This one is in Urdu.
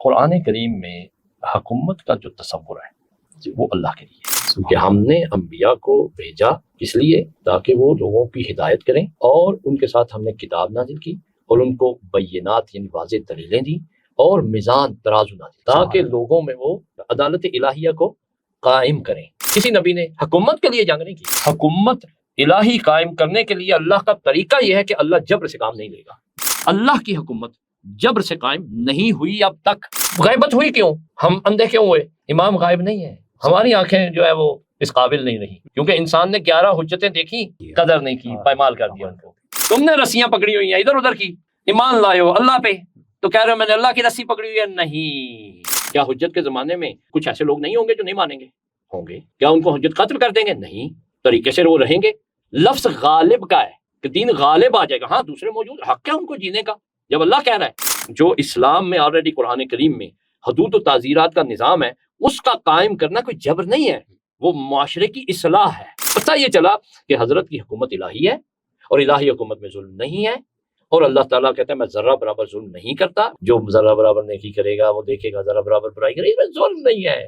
قرآن کریم میں حکومت کا جو تصور ہے وہ اللہ کے لیے ہے کہ ہم نے انبیاء کو بھیجا اس لیے تاکہ وہ لوگوں کی ہدایت کریں، اور ان کے ساتھ ہم نے کتاب نازل کی اور ان کو بینات یعنی واضح دلیلیں دی اور میزان ترازو نازل تاکہ لوگوں میں وہ عدالت الہیہ کو قائم کریں۔ کسی نبی نے حکومت کے لیے جنگ نہیں کی، حکومت الہی قائم کرنے کے لیے اللہ کا طریقہ یہ ہے کہ اللہ جبر سے کام نہیں لے گا۔ اللہ کی حکومت جبر سے قائم نہیں ہوئی اب تک۔ غیبت ہوئی کیوں؟ ہم اندھے کیوں ہوئے؟ امام غائب نہیں ہے، ہماری آنکھیں جو ہے وہ اس قابل نہیں رہی، کیونکہ انسان نے 11 حجتیں دیکھی، قدر نہیں کی، پائمال کر دیا ان کو۔ تم نے رسیاں پکڑی ہوئی ہیں ادھر ادھر کی، ایمان لائے ہو اللہ پہ تو کہہ رہے ہو میں نے اللہ کی رسی پکڑی ہوئی ہے۔ نہیں، کیا حجت کے زمانے میں کچھ ایسے لوگ نہیں ہوں گے جو نہیں مانیں گے؟ ہوں گے۔ کیا ان کو حجت قتل کر دیں گے؟ نہیں، طریقے سے وہ رہیں گے۔ لفظ غالب کا ہے کہ دین غالب آ جائے گا، ہاں دوسرے موجود، حق ہے ان کو جینے کا۔ جب اللہ کہہ رہا ہے جو اسلام میں آلریڈی قرآن کریم میں حدود و تعزیرات کا نظام ہے اس کا قائم کرنا کوئی جبر نہیں ہے، وہ معاشرے کی اصلاح ہے۔ پتہ یہ چلا کہ حضرت کی حکومت الہی ہے اور الہی حکومت میں ظلم نہیں ہے، اور اللہ تعالیٰ کہتا ہے میں ذرہ برابر ظلم نہیں کرتا، جو ذرہ برابر نیکی کرے گا وہ دیکھے گا ذرہ برابر برائی کرے گا، ظلم نہیں ہے۔